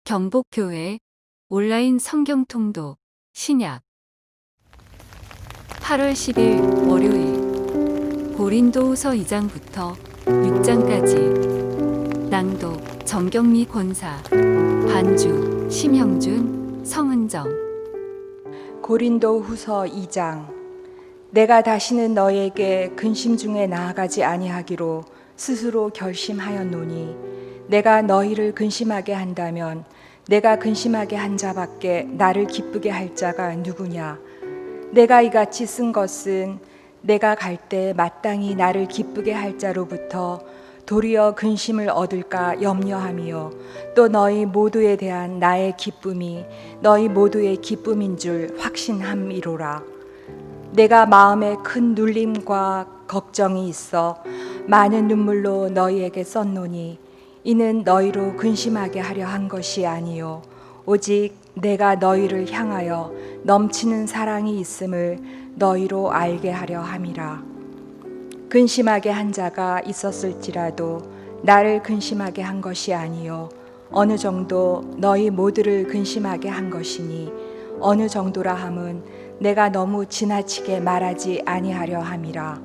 경복교회 온라인 성경통독 신약 8월 10일 월요일 고린도후서 2장부터 6장까지 낭독 정경미 권사 반주 심형준 성은정 고린도후서 2장. 내가 다시는 너희에게 근심 중에 나아가지 아니하기로 스스로 결심하였노니 내가 너희를 근심하게 한다면 내가 근심하게 한 자밖에 나를 기쁘게 할 자가 누구냐. 내가 이같이 쓴 것은 내가 갈 때 마땅히 나를 기쁘게 할 자로부터 도리어 근심을 얻을까 염려하며 또 너희 모두에 대한 나의 기쁨이 너희 모두의 기쁨인 줄 확신함이로라. 내가 마음에 큰 눌림과 걱정이 있어 많은 눈물로 너희에게 썼노니 이는 너희로 근심하게 하려 한 것이 아니요 오직 내가 너희를 향하여 넘치는 사랑이 있음을 너희로 알게 하려 함이라. 근심하게 한 자가 있었을지라도 나를 근심하게 한 것이 아니요 어느 정도 너희 모두를 근심하게 한 것이니 어느 정도라 함은 내가 너무 지나치게 말하지 아니하려 함이라.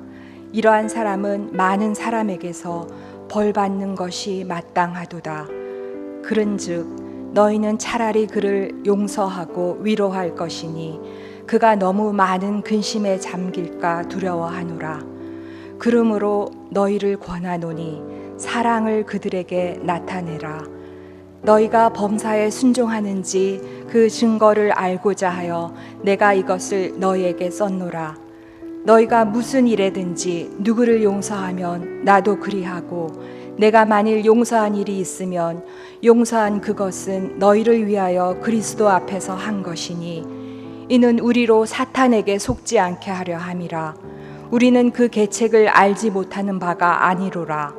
이러한 사람은 많은 사람에게서 벌 받는 것이 마땅하도다. 그런즉 너희는 차라리 그를 용서하고 위로할 것이니 그가 너무 많은 근심에 잠길까 두려워하노라. 그러므로 너희를 권하노니 사랑을 그들에게 나타내라. 너희가 범사에 순종하는지 그 증거를 알고자 하여 내가 이것을 너희에게 썼노라. 너희가 무슨 일에든지 누구를 용서하면 나도 그리하고 내가 만일 용서한 일이 있으면 용서한 그것은 너희를 위하여 그리스도 앞에서 한 것이니 이는 우리로 사탄에게 속지 않게 하려 함이라. 우리는 그 계책을 알지 못하는 바가 아니로라.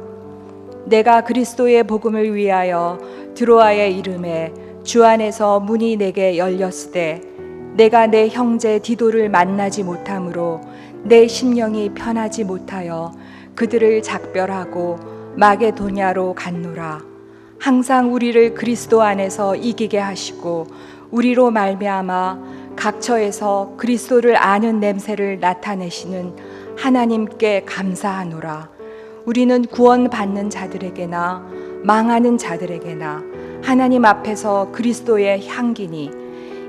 내가 그리스도의 복음을 위하여 드로아에 이름에 주 안에서 문이 내게 열렸으되 내가 내 형제 디도를 만나지 못하므로 내 심령이 편하지 못하여 그들을 작별하고 마게도냐로 갔노라. 항상 우리를 그리스도 안에서 이기게 하시고 우리로 말미암아 각처에서 그리스도를 아는 냄새를 나타내시는 하나님께 감사하노라. 우리는 구원받는 자들에게나 망하는 자들에게나 하나님 앞에서 그리스도의 향기니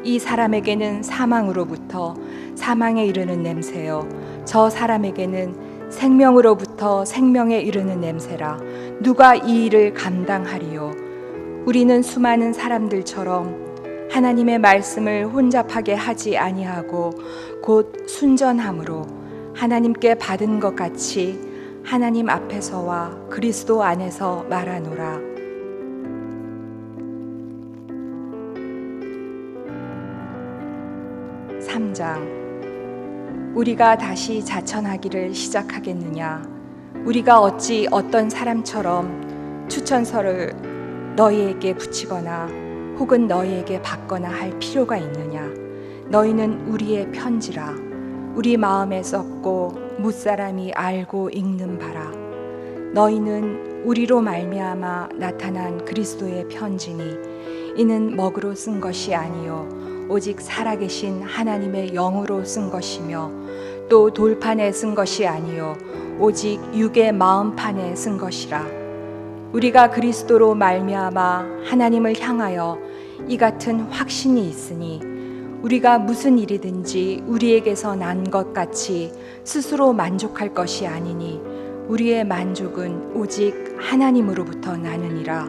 이 사람에게는 사망으로부터 사망에 이르는 냄새요 저 사람에게는 생명으로부터 생명에 이르는 냄새라. 누가 이 일을 감당하리요. 우리는 수많은 사람들처럼 하나님의 말씀을 혼잡하게 하지 아니하고 곧 순전함으로 하나님께 받은 것 같이 하나님 앞에서와 그리스도 안에서 말하노라. 우리가 다시 자천하기를 시작하겠느냐. 우리가 어찌 어떤 사람처럼 추천서를 너희에게 붙이거나 혹은 너희에게 받거나 할 필요가 있느냐. 너희는 우리의 편지라. 우리 마음에 썼고 무사람이 알고 읽는 바라. 너희는 우리로 말미암아 나타난 그리스도의 편지니 이는 먹으로 쓴 것이 아니요 오직 살아계신 하나님의 영으로 쓴 것이며 또 돌판에 쓴 것이 아니요 오직 육의 마음판에 쓴 것이라. 우리가 그리스도로 말미암아 하나님을 향하여 이 같은 확신이 있으니 우리가 무슨 일이든지 우리에게서 난 것 같이 스스로 만족할 것이 아니니 우리의 만족은 오직 하나님으로부터 나느니라.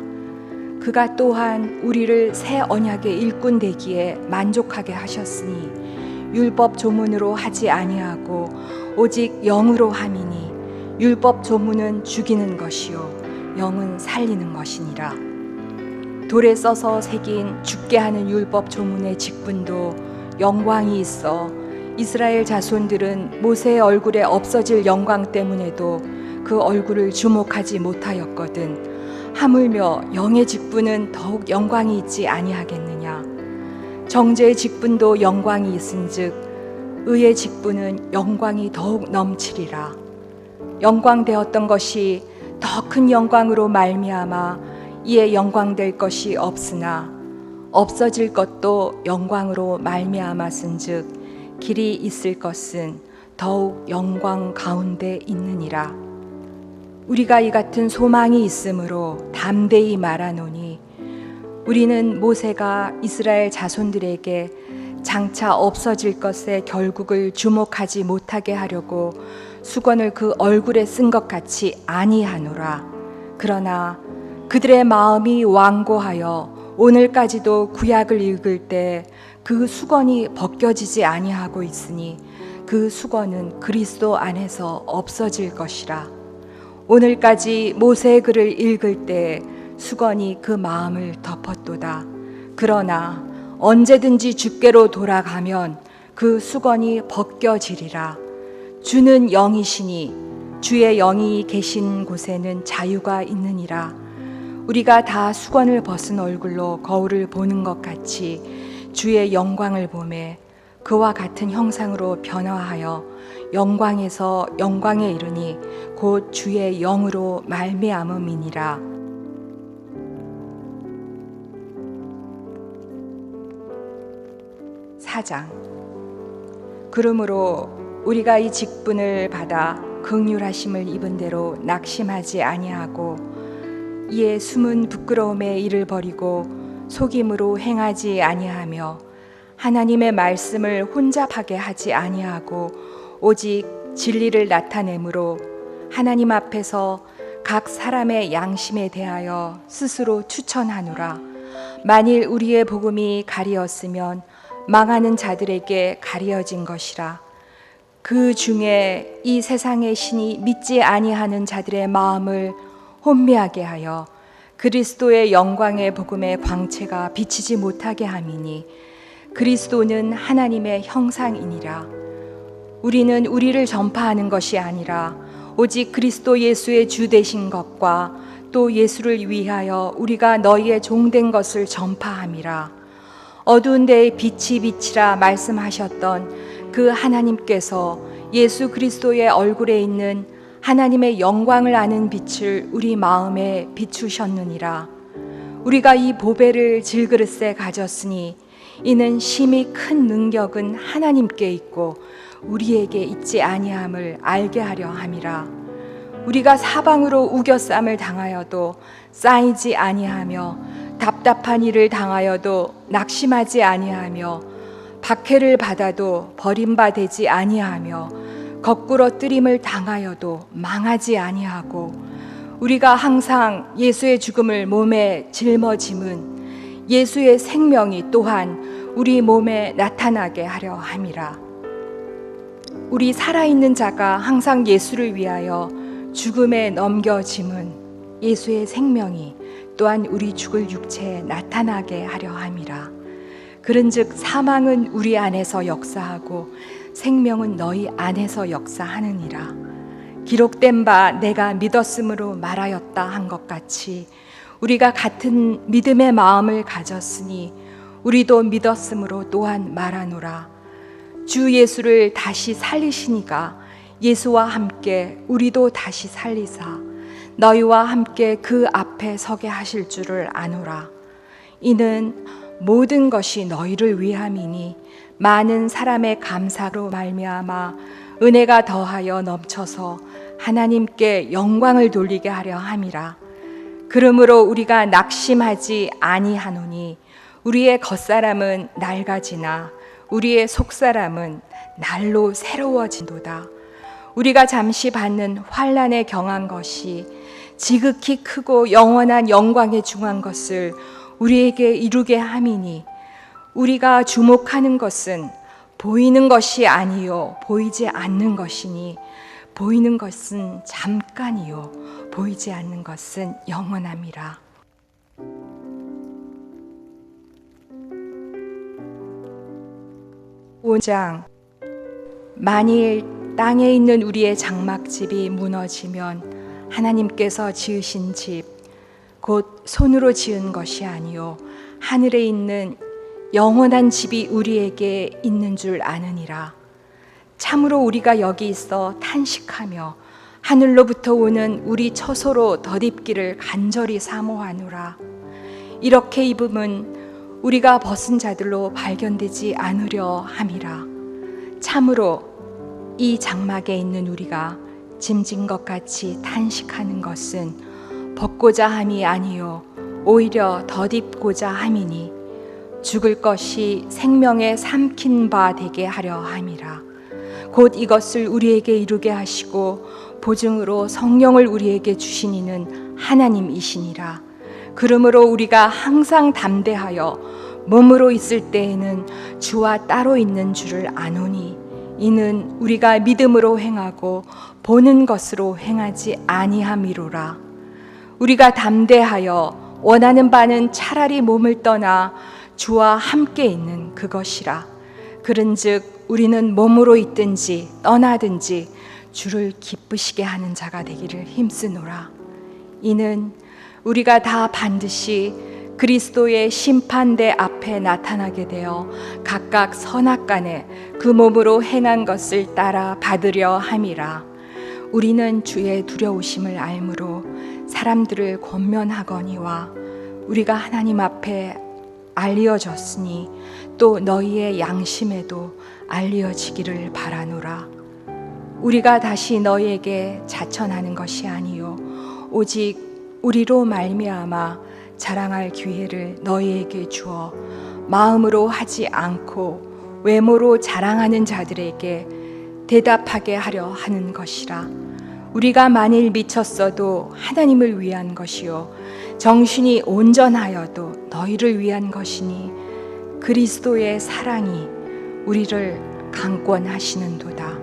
그가 또한 우리를 새 언약의 일꾼 되기에 만족하게 하셨으니 율법 조문으로 하지 아니하고 오직 영으로 함이니 율법 조문은 죽이는 것이요 영은 살리는 것이니라. 돌에 써서 새긴 죽게 하는 율법 조문의 직분도 영광이 있어 이스라엘 자손들은 모세의 얼굴에 없어질 영광 때문에도 그 얼굴을 주목하지 못하였거든. 하물며 영의 직분은 더욱 영광이 있지 아니하겠느냐. 정죄의 직분도 영광이 있은즉 의의 직분은 영광이 더욱 넘치리라. 영광되었던 것이 더 큰 영광으로 말미암아 이에 영광될 것이 없으나 없어질 것도 영광으로 말미암았은즉 길이 있을 것은 더욱 영광 가운데 있느니라. 우리가 이 같은 소망이 있으므로 담대히 말하노니 우리는 모세가 이스라엘 자손들에게 장차 없어질 것의 결국을 주목하지 못하게 하려고 수건을 그 얼굴에 쓴 것 같이 아니하노라. 그러나 그들의 마음이 완고하여 오늘까지도 구약을 읽을 때 그 수건이 벗겨지지 아니하고 있으니 그 수건은 그리스도 안에서 없어질 것이라. 오늘까지 모세의 글을 읽을 때 수건이 그 마음을 덮었도다. 그러나 언제든지 주께로 돌아가면 그 수건이 벗겨지리라. 주는 영이시니 주의 영이 계신 곳에는 자유가 있느니라. 우리가 다 수건을 벗은 얼굴로 거울을 보는 것 같이 주의 영광을 보매 그와 같은 형상으로 변화하여 영광에서 영광에 이르니 곧 주의 영으로 말미암음이니라. 사장. 그러므로 우리가 이 직분을 받아 긍휼하심을 입은 대로 낙심하지 아니하고 이에 숨은 부끄러움의 일을 버리고 속임으로 행하지 아니하며 하나님의 말씀을 혼잡하게 하지 아니하고 오직 진리를 나타내므로 하나님 앞에서 각 사람의 양심에 대하여 스스로 추천하노라. 만일 우리의 복음이 가리었으면 망하는 자들에게 가리어진 것이라. 그 중에 이 세상의 신이 믿지 아니하는 자들의 마음을 혼미하게 하여 그리스도의 영광의 복음의 광채가 비치지 못하게 함이니 그리스도는 하나님의 형상이니라. 우리는 우리를 전파하는 것이 아니라 오직 그리스도 예수의 주 되신 것과 또 예수를 위하여 우리가 너희의 종된 것을 전파함이라. 어두운 데에 빛이 비치라 말씀하셨던 그 하나님께서 예수 그리스도의 얼굴에 있는 하나님의 영광을 아는 빛을 우리 마음에 비추셨느니라. 우리가 이 보배를 질그릇에 가졌으니 이는 심히 큰 능력은 하나님께 있고 우리에게 있지 아니함을 알게 하려 함이라. 우리가 사방으로 우겨쌈을 당하여도 쌓이지 아니하며 답답한 일을 당하여도 낙심하지 아니하며 박해를 받아도 버림받지 아니하며 거꾸로 뜨림을 당하여도 망하지 아니하고 우리가 항상 예수의 죽음을 몸에 짊어짐은 예수의 생명이 또한 우리 몸에 나타나게 하려 함이라. 우리 살아있는 자가 항상 예수를 위하여 죽음에 넘겨짐은 예수의 생명이 또한 우리 죽을 육체에 나타나게 하려 함이라. 그런즉 사망은 우리 안에서 역사하고 생명은 너희 안에서 역사하느니라. 기록된 바 내가 믿었으므로 말하였다 한 것 같이 우리가 같은 믿음의 마음을 가졌으니 우리도 믿었으므로 또한 말하노라. 주 예수를 다시 살리시니가 예수와 함께 우리도 다시 살리사 너희와 함께 그 앞에 서게 하실 줄을 아노라. 이는 모든 것이 너희를 위함이니 많은 사람의 감사로 말미암아 은혜가 더하여 넘쳐서 하나님께 영광을 돌리게 하려 함이라. 그러므로 우리가 낙심하지 아니하노니 우리의 겉사람은 낡아지나 우리의 속사람은 날로 새로워진도다. 우리가 잠시 받는 환난에 경한 것이 지극히 크고 영원한 영광에 중한 것을 우리에게 이루게 함이니 우리가 주목하는 것은 보이는 것이 아니요 보이지 않는 것이니 보이는 것은 잠깐이요 보이지 않는 것은 영원함이라. 오장. 만일 땅에 있는 우리의 장막집이 무너지면 하나님께서 지으신 집 곧 손으로 지은 것이 아니요 하늘에 있는 영원한 집이 우리에게 있는 줄 아느니라. 참으로 우리가 여기 있어 탄식하며 하늘로부터 오는 우리 처소로 덧입기를 간절히 사모하노라. 이렇게 입음은 우리가 벗은 자들로 발견되지 않으려 함이라. 참으로 이 장막에 있는 우리가 짐진 것 같이 탄식하는 것은 벗고자 함이 아니요 오히려 덧입고자 함이니 죽을 것이 생명에 삼킨 바 되게 하려 함이라. 곧 이것을 우리에게 이루게 하시고 보증으로 성령을 우리에게 주시니는 하나님이시니라. 그러므로 우리가 항상 담대하여 몸으로 있을 때에는 주와 따로 있는 줄을 아노니 이는 우리가 믿음으로 행하고 보는 것으로 행하지 아니함이로라. 우리가 담대하여 원하는 바는 차라리 몸을 떠나 주와 함께 있는 그것이라. 그런즉 우리는 몸으로 있든지 떠나든지 주를 기쁘시게 하는 자가 되기를 힘쓰노라. 이는 우리가 다 반드시 그리스도의 심판대 앞에 나타나게 되어 각각 선악간에 그 몸으로 행한 것을 따라 받으려 함이라. 우리는 주의 두려우심을 알므로 사람들을 권면하거니와 우리가 하나님 앞에 알리어졌으니 또 너희의 양심에도 알리어지기를 바라노라. 우리가 다시 너희에게 자천하는 것이 아니요 오직 우리로 말미암아 자랑할 기회를 너희에게 주어 마음으로 하지 않고 외모로 자랑하는 자들에게 대답하게 하려 하는 것이라. 우리가 만일 미쳤어도 하나님을 위한 것이요 정신이 온전하여도 너희를 위한 것이니 그리스도의 사랑이 우리를 강권하시는도다.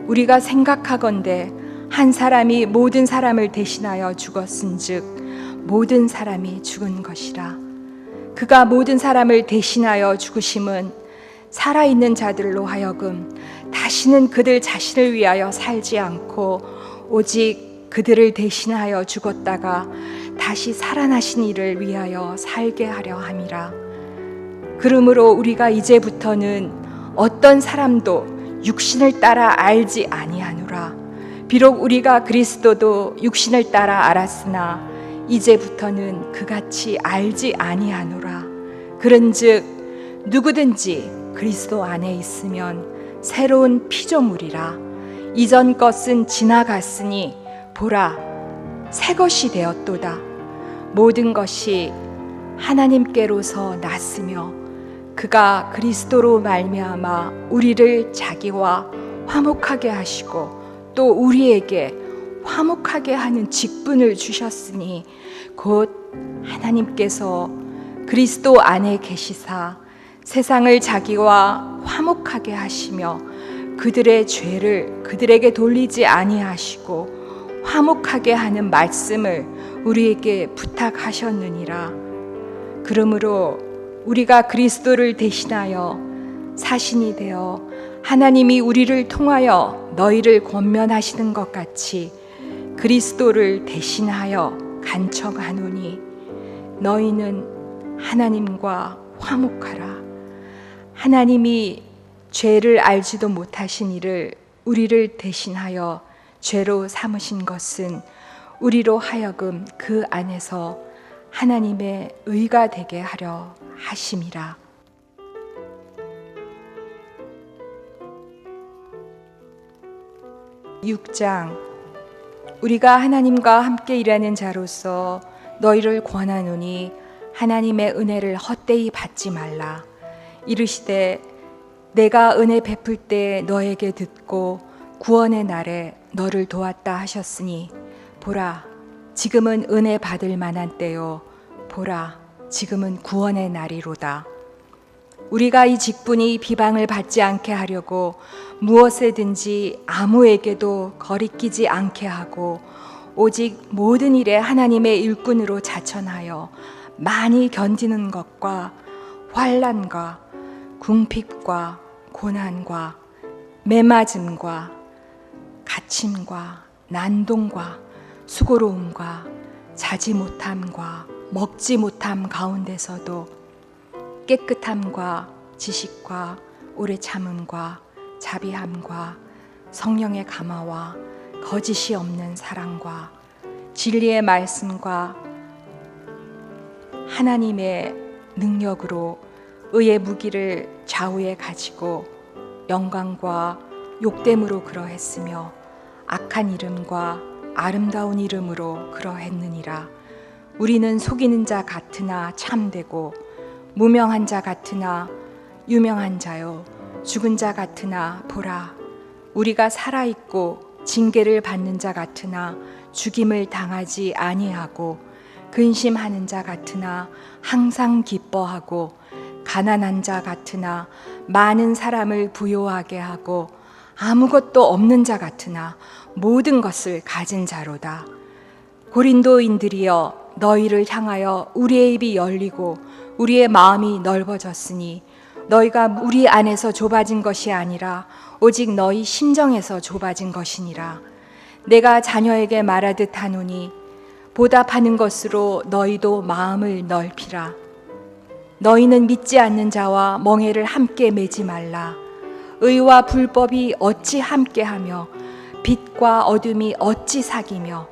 우리가 생각하건대 한 사람이 모든 사람을 대신하여 죽었은즉 모든 사람이 죽은 것이라. 그가 모든 사람을 대신하여 죽으심은 살아있는 자들로 하여금 다시는 그들 자신을 위하여 살지 않고 오직 그들을 대신하여 죽었다가 다시 살아나신 이를 위하여 살게 하려 함이라. 그러므로 우리가 이제부터는 어떤 사람도 육신을 따라 알지 아니하노라. 비록 우리가 그리스도도 육신을 따라 알았으나 이제부터는 그같이 알지 아니하노라. 그런즉 누구든지 그리스도 안에 있으면 새로운 피조물이라. 이전 것은 지나갔으니 보라 새 것이 되었도다. 모든 것이 하나님께로서 났으며 그가 그리스도로 말미암아 우리를 자기와 화목하게 하시고 또 우리에게 화목하게 하는 직분을 주셨으니 곧 하나님께서 그리스도 안에 계시사 세상을 자기와 화목하게 하시며 그들의 죄를 그들에게 돌리지 아니하시고 화목하게 하는 말씀을 우리에게 부탁하셨느니라. 그러므로 우리가 그리스도를 대신하여 사신이 되어 하나님이 우리를 통하여 너희를 권면하시는 것 같이 그리스도를 대신하여 간청하노니 너희는 하나님과 화목하라. 하나님이 죄를 알지도 못하신 이를 우리를 대신하여 죄로 삼으신 것은 우리로 하여금 그 안에서 하나님의 의가 되게 하려 하심이라. (6장) 우리가 하나님과 함께 일하는 자로서 너희를 권하노니 하나님의 은혜를 헛되이 받지 말라. 이르시되 내가 은혜 베풀 때 너에게 듣고 구원의 날에 너를 도왔다 하셨으니 보라 지금은 은혜 받을 만한 때요 보라 지금은 구원의 날이로다. 우리가 이 직분이 비방을 받지 않게 하려고 무엇에든지 아무에게도 거리끼지 않게 하고 오직 모든 일에 하나님의 일꾼으로 자천하여 많이 견디는 것과 환난과 궁핍과 고난과 매맞음과 갇힘과 난동과 수고로움과 자지 못함과 먹지 못함 가운데서도 깨끗함과 지식과 오래 참음과 자비함과 성령의 감화와 거짓이 없는 사랑과 진리의 말씀과 하나님의 능력으로 의의 무기를 좌우에 가지고 영광과 욕됨으로 그러했으며 악한 이름과 아름다운 이름으로 그러했느니라. 우리는 속이는 자 같으나 참되고 무명한 자 같으나 유명한 자요 죽은 자 같으나 보라 우리가 살아있고 징계를 받는 자 같으나 죽임을 당하지 아니하고 근심하는 자 같으나 항상 기뻐하고 가난한 자 같으나 많은 사람을 부요하게 하고 아무것도 없는 자 같으나 모든 것을 가진 자로다. 고린도인들이여 너희를 향하여 우리의 입이 열리고 우리의 마음이 넓어졌으니 너희가 우리 안에서 좁아진 것이 아니라 오직 너희 심정에서 좁아진 것이니라. 내가 자녀에게 말하듯 하노니 보답하는 것으로 너희도 마음을 넓히라. 너희는 믿지 않는 자와 멍에를 함께 매지 말라. 의와 불법이 어찌 함께하며 빛과 어둠이 어찌 사귀며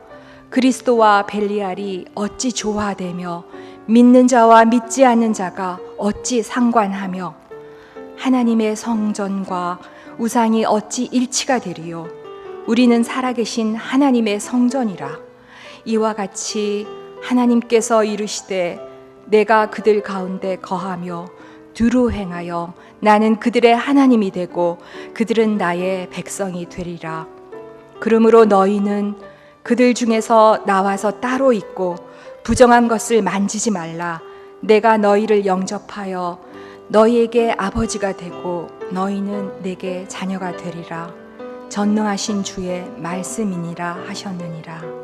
그리스도와 벨리알이 어찌 조화되며 믿는 자와 믿지 않는 자가 어찌 상관하며 하나님의 성전과 우상이 어찌 일치가 되리요. 우리는 살아계신 하나님의 성전이라. 이와 같이 하나님께서 이르시되 내가 그들 가운데 거하며 두루 행하여 나는 그들의 하나님이 되고 그들은 나의 백성이 되리라. 그러므로 너희는 그들 중에서 나와서 따로 있고 부정한 것을 만지지 말라. 내가 너희를 영접하여 너희에게 아버지가 되고 너희는 내게 자녀가 되리라. 전능하신 주의 말씀이니라 하셨느니라.